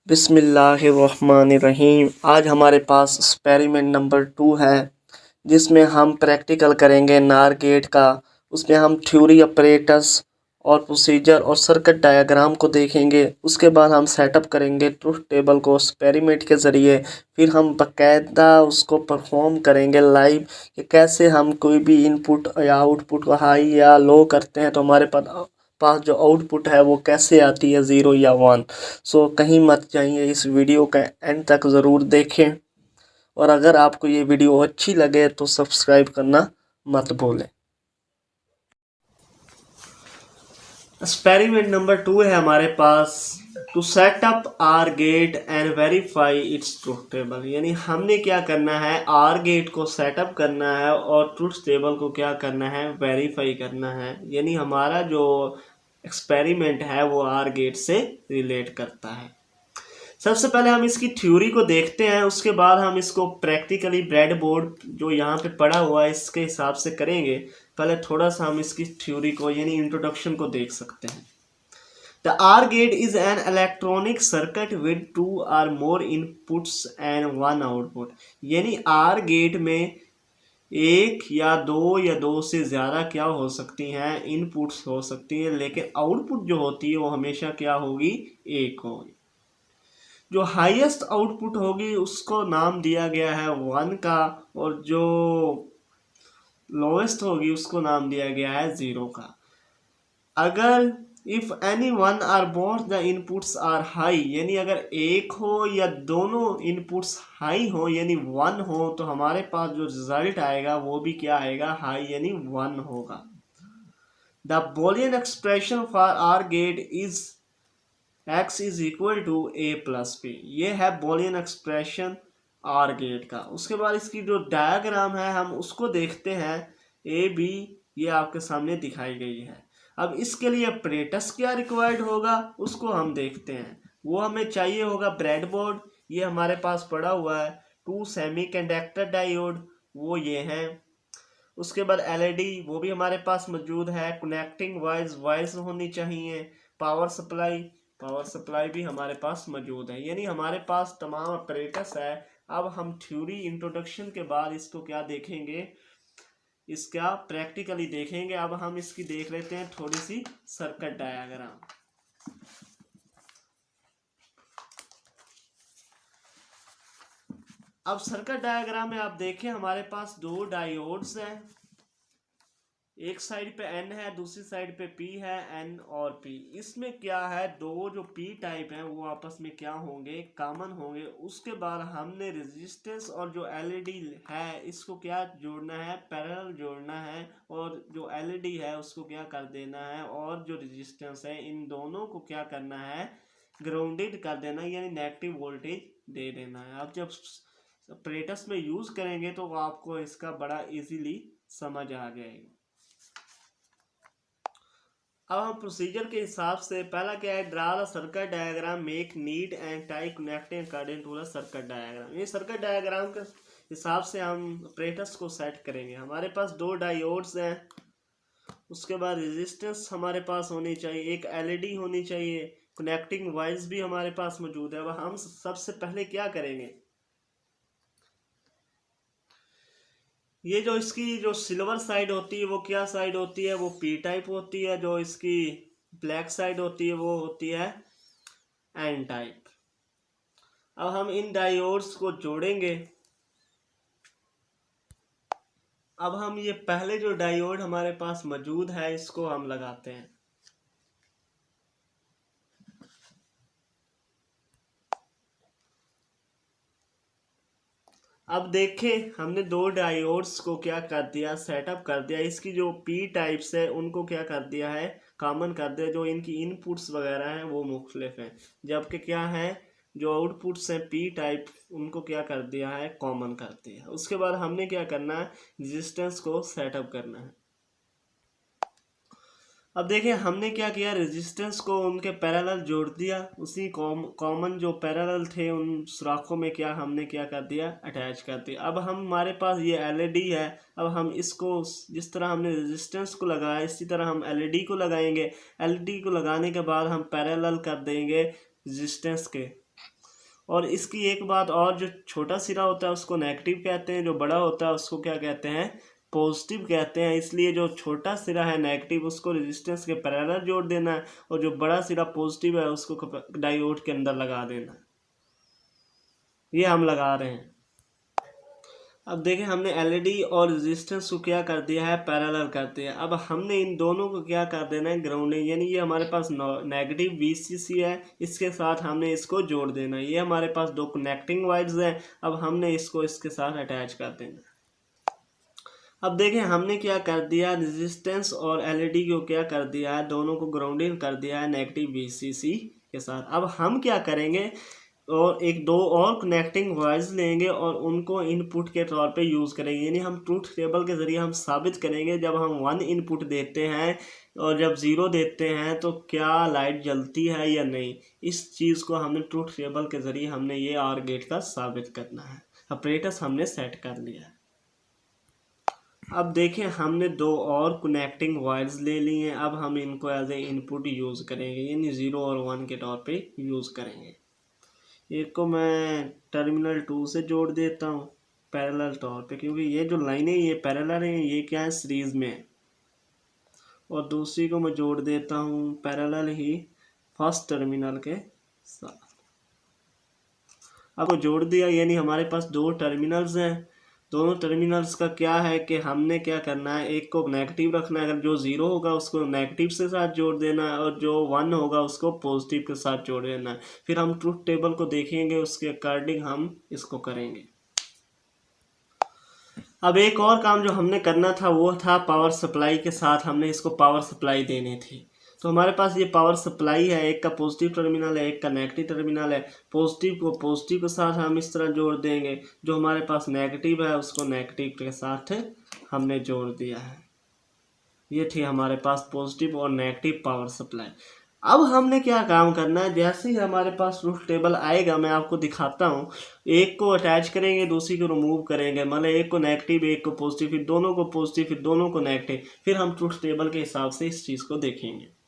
बिस्मिल्लाहिर्रहमानिर्रहीम। आज हमारे पास एक्सपेरिमेंट नंबर 2 है, जिसमें हम प्रैक्टिकल करेंगे नार गेट का। उसमें हम थ्योरी, अपरेटस और प्रोसीजर और सर्किट डायग्राम को देखेंगे। उसके बाद हम सेटअप करेंगे ट्रुथ टेबल को एक्सपेरिमेंट के ज़रिए। फिर हम बाकायदा उसको परफॉर्म करेंगे लाइव कि कैसे हम कोई भी इनपुट या आउटपुट को हाई या लो करते हैं तो हमारे पास जो आउटपुट है वो कैसे आती है, 0 या 1। सो कहीं मत जाइए, इस वीडियो का एंड तक ज़रूर देखें। और अगर आपको ये वीडियो अच्छी लगे तो सब्सक्राइब करना मत भूलें। एक्सपेरिमेंट नंबर 2 है हमारे पास, to set up OR gate and verify its truth table. यानी हमने क्या करना है, आर गेट को सेटअप करना है और ट्रुथ टेबल को क्या करना है, वेरीफाई करना है। यानी हमारा जो एक्सपेरिमेंट है वो आर गेट से रिलेट करता है। सबसे पहले हम इसकी थ्योरी को देखते हैं, उसके बाद हम इसको प्रैक्टिकली ब्रेड बोर्ड जो यहाँ पे पड़ा हुआ है इसके हिसाब से करेंगे। पहले थोड़ा सा हम इसकी थ्योरी को यानी इंट्रोडक्शन को देख सकते हैं। The OR gate is an electronic circuit with 2 or more inputs and 1 output. यानी आर गेट में एक या दो से ज़्यादा क्या हो सकती हैं, इनपुट्स हो सकती हैं, लेकिन आउटपुट जो होती है वो हमेशा क्या होगी, एक होगी। जो हाईएस्ट आउटपुट होगी उसको नाम दिया गया है 1 का, और जो लोएस्ट होगी उसको नाम दिया गया है 0 का। अगर if any one or both the inputs are high, यानी अगर एक हो या दोनों इनपुट्स हाई हो यानी 1 हो, तो हमारे पास जो रिजल्ट आएगा वो भी क्या आएगा, हाई यानी 1 होगा। The Boolean expression for OR gate is x is equal to A plus B. ये है बूलियन एक्सप्रेशन आर गेट का। उसके बाद इसकी जो डायग्राम है हम उसको देखते हैं। ए बी ये आपके सामने दिखाई गई है। अब इसके लिए अपरेटस क्या रिक्वायर्ड होगा उसको हम देखते हैं। वो हमें चाहिए होगा ब्रेडबोर्ड, ये हमारे पास पड़ा हुआ है। 2 सेमीकंडक्टर डायोड, वो ये हैं। उसके बाद एलईडी वो भी हमारे पास मौजूद है। कनेक्टिंग वायर्स होनी चाहिए। पावर सप्लाई भी हमारे पास मौजूद है। यानी हमारे पास तमाम अपरेटस है। अब हम थ्योरी इंट्रोडक्शन के बाद इसको क्या देखेंगे, इसका प्रैक्टिकली देखेंगे। अब हम इसकी देख लेते हैं थोड़ी सी सर्किट डायग्राम। अब सर्किट डायग्राम में आप देखें हमारे पास 2 डायोड्स हैं। एक साइड पे N है, दूसरी साइड पे P है, N और P। इसमें क्या है, दो जो P टाइप हैं वो आपस में क्या होंगे, कॉमन होंगे। उसके बाद हमने रेजिस्टेंस और जो LED है इसको क्या जोड़ना है, पैरेलल जोड़ना है। और जो LED है उसको क्या कर देना है, और जो रेजिस्टेंस है इन दोनों को क्या करना है, ग्राउंडेड कर देना, यानी नेगेटिव वोल्टेज दे देना है। अब जब ऑपरेटर्स में यूज़ करेंगे तो आपको इसका बड़ा इजीली समझ आ जाएगा। अब हम प्रोसीजर के हिसाब से पहला क्या है, draw the circuit diagram, make neat and tie connecting according to the circuit diagram. ये सर्किट डायग्राम के हिसाब से हम ऑपरेटर्स को सेट करेंगे। हमारे पास 2 डायोड्स हैं, उसके बाद रेजिस्टेंस हमारे पास होनी चाहिए, एक एलईडी होनी चाहिए, कनेक्टिंग वायर्स भी हमारे पास मौजूद है। अब हम सबसे पहले क्या करेंगे, ये जो इसकी जो सिल्वर साइड होती है वो क्या साइड होती है, वो पी टाइप होती है। जो इसकी ब्लैक साइड होती है वो होती है एन टाइप। अब हम इन डायोड्स को जोड़ेंगे। अब हम ये पहले जो डायोड हमारे पास मौजूद है इसको हम लगाते हैं। अब देखें हमने 2 डायोड्स को क्या कर दिया, सेटअप कर दिया। इसकी जो पी टाइप्स है उनको क्या कर दिया है, कॉमन कर दिया। जो इनकी इनपुट्स वगैरह हैं वो मुख्तलिफ हैं, जबकि क्या है जो आउटपुट्स हैं पी टाइप उनको क्या कर दिया है, कॉमन कर दिया। उसके बाद हमने क्या करना है, रेजिस्टेंस को सेटअप करना है। अब देखिए हमने क्या किया, रेजिस्टेंस को उनके पैरेलल जोड़ दिया। उसी कॉमन जो पैरेलल थे उन सुराखों में क्या हमने क्या कर दिया, अटैच कर दिया। अब हम हमारे पास ये एलईडी है। अब हम इसको जिस तरह हमने रेजिस्टेंस को लगाया इसी तरह हम एलईडी को लगाएंगे। एलईडी को लगाने के बाद हम पैरेलल कर देंगे रेजिस्टेंस के। और इसकी एक बात और, जो छोटा सिरा होता है उसको नेगेटिव कहते हैं, जो बड़ा होता है उसको क्या कहते हैं, पॉजिटिव कहते हैं। इसलिए जो छोटा सिरा है नेगेटिव उसको रेजिस्टेंस के पैरेलल जोड़ देना है, और जो बड़ा सिरा पॉजिटिव है उसको डायोड के अंदर लगा देना है। ये हम लगा रहे हैं। अब देखें, हमने एलईडी और रेजिस्टेंस को क्या कर दिया है, पैरेलल कर दिया। अब हमने इन दोनों को क्या कर देना है, ग्राउंडिंग, यानी ये हमारे पास नेगेटिव VCC है, इसके साथ हमने इसको जोड़ देना है। ये हमारे पास दो कनेक्टिंग वायर्स हैं, अब हमने इसको इसके साथ अटैच कर देना। अब देखें, हमने क्या कर दिया, रेजिस्टेंस और एलईडी को क्या कर दिया है, दोनों को ग्राउंडिंग कर दिया है नेगेटिव VCC के साथ। अब हम क्या करेंगे, और दो और कनेक्टिंग वायर्स लेंगे और उनको इनपुट के तौर पे यूज़ करेंगे। यानी हम ट्रूथ टेबल के ज़रिए हम साबित करेंगे, जब हम 1 इनपुट देते हैं और जब 0 देते हैं तो क्या लाइट जलती है या नहीं। इस चीज़ को हमने ट्रूथ टेबल के ज़रिए हमने ये OR गेट का साबित करना है। अपरेटस हमने सेट कर लिया है। अब देखें, हमने दो और कनेक्टिंग वायर्स ले लिए हैं। अब हम इनको एज ए इनपुट यूज़ करेंगे, यानी 0 और 1 के तौर पे यूज़ करेंगे। एक को मैं टर्मिनल 2 से जोड़ देता हूँ पैरेलल तौर पे, क्योंकि ये जो लाइनें ये पैरेलल हैं, ये क्या है, सीरीज़ में है। और दूसरी को मैं जोड़ देता हूँ पैरेलल ही फर्स्ट टर्मिनल के साथ। अब जोड़ दिया, यानी हमारे पास दो टर्मिनल्स हैं। दोनों टर्मिनल्स का क्या है कि हमने क्या करना है, एक को नेगेटिव रखना है, अगर जो 0 होगा उसको नेगेटिव से साथ जोड़ देना है, और जो 1 होगा उसको पॉजिटिव के साथ जोड़ देना है। फिर हम ट्रूथ टेबल को देखेंगे, उसके अकॉर्डिंग हम इसको करेंगे। अब एक और काम जो हमने करना था वो था पावर सप्लाई के साथ हमने इसको पावर सप्लाई देनी थी। तो हमारे पास ये पावर सप्लाई है, एक का पॉजिटिव टर्मिनल है, एक का नेगेटिव टर्मिनल है। पॉजिटिव को पॉजिटिव के साथ हम इस तरह जोड़ देंगे, जो हमारे पास नेगेटिव है उसको नेगेटिव के साथ हमने जोड़ दिया है। ये थी हमारे पास पॉजिटिव और नेगेटिव पावर सप्लाई। अब हमने क्या काम करना है, जैसे ही हमारे पास ट्रूथ टेबल आएगा मैं आपको दिखाता हूँ। एक को अटैच करेंगे, दूसरी को रिमूव करेंगे, मतलब एक को नेगेटिव एक को पॉजिटिव, फिर दोनों को पॉजिटिव फिर दोनों को नेगेटिव, फिर हम ट्रूथ टेबल के हिसाब से इस चीज़ को देखेंगे।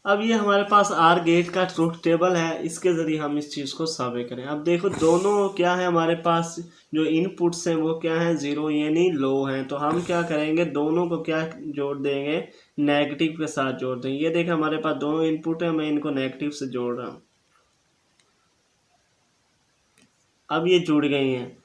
अब ये हमारे पास OR गेट का ट्रूथ टेबल है, इसके ज़रिए हम इस चीज़ को साबित करें। अब देखो, दोनों क्या है, हमारे पास जो इनपुट्स हैं वो क्या है, 0 यानी लो हैं। तो हम क्या करेंगे, दोनों को क्या जोड़ देंगे, नेगेटिव के साथ जोड़ देंगे। ये देखें, हमारे पास दोनों इनपुट है, मैं इनको नेगेटिव से जोड़ रहा हूँ। अब ये जुड़ गई हैं।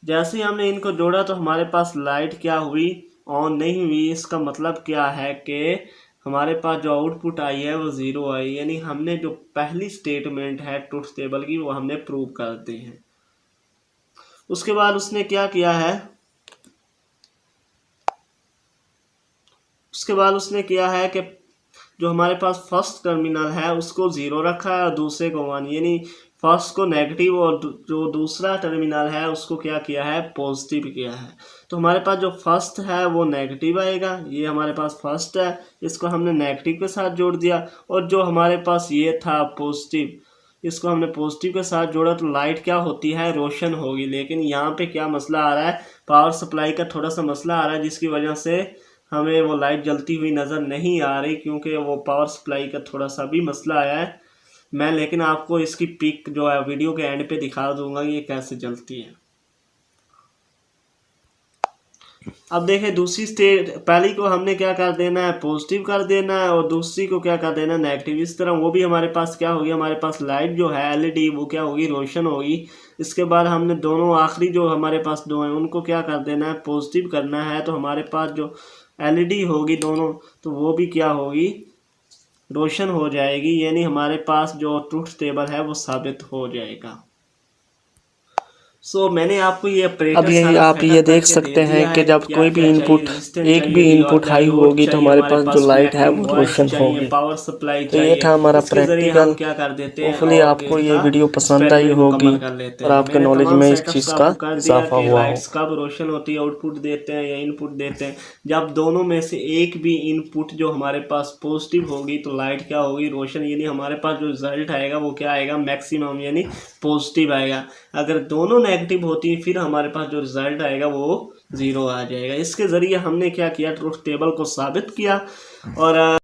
जैसे ही हमने इनको जोड़ा तो हमारे पास लाइट क्या हुई, ऑन नहीं हुई। इसका मतलब क्या है कि हमारे पास जो आउटपुट आई है वो 0 आई, यानी हमने जो पहली स्टेटमेंट है ट्रूथ टेबल की वो हमने प्रूव कर दी है। उसके बाद उसने क्या किया है, कि जो हमारे पास फर्स्ट टर्मिनल है उसको 0 रखा है और दूसरे को 1, यानी फर्स्ट को नेगेटिव और जो दूसरा टर्मिनल है उसको क्या किया है, पॉजिटिव किया है। तो हमारे पास जो फर्स्ट है वो नेगेटिव आएगा, ये हमारे पास फर्स्ट है, इसको हमने नेगेटिव के साथ जोड़ दिया। और जो हमारे पास ये था पॉजिटिव, इसको हमने पॉजिटिव के साथ जोड़ा, तो लाइट क्या होती है, रोशन होगी। लेकिन यहाँ पे क्या मसला आ रहा है, पावर सप्लाई का थोड़ा सा मसला आ रहा है, जिसकी वजह से हमें वो लाइट जलती हुई नज़र नहीं आ रही, क्योंकि वो पावर सप्लाई का थोड़ा सा भी मसला आया है। मैं लेकिन आपको इसकी पिक जो है वीडियो के एंड पे दिखा दूंगा ये कैसे जलती है। अब देखें, दूसरी स्टेट, पहली को हमने क्या कर देना है, पॉजिटिव कर देना है, और दूसरी को क्या कर देना है, नेगेटिव। इस तरह वो भी हमारे पास क्या होगी, हमारे पास लाइट जो है एलईडी वो क्या होगी, रोशन होगी। इसके बाद हमने दोनों आखिरी जो हमारे पास दो हैं उनको क्या कर देना है, पॉजिटिव करना है। तो हमारे पास जो एलईडी होगी दोनों, तो वो भी क्या होगी, रोशन हो जाएगी, यानी हमारे पास जो ट्रूथ टेबल है वो साबित हो जाएगा। मैंने आपको ये अब यही आप ये देख सकते हैं कि जब कोई भी इनपुट, एक भी इनपुट हाई होगी तो हमारे पास जो लाइट है वो रोशन होगी। पावर सप्लाई तो ये था हमारा प्रैक्टिकल। होपफुली आपको ये वीडियो पसंद आई होगी और आपके नॉलेज में इस चीज़ का इजाफा हुआ हो। कब रोशन होती है, आउटपुट देते हैं या इनपुट देते हैं, जब दोनों में से एक भी इनपुट जो हमारे पास पॉजिटिव होगी तो लाइट क्या होगी, रोशन, यानी हमारे पास जो रिजल्ट आएगा वो क्या आएगा, मैक्सिमम यानी पॉजिटिव आएगा। अगर दोनों नेगेटिव होती है फिर हमारे पास जो रिजल्ट आएगा वो 0 आ जाएगा। इसके ज़रिए हमने क्या किया, ट्रूथ टेबल को साबित किया। और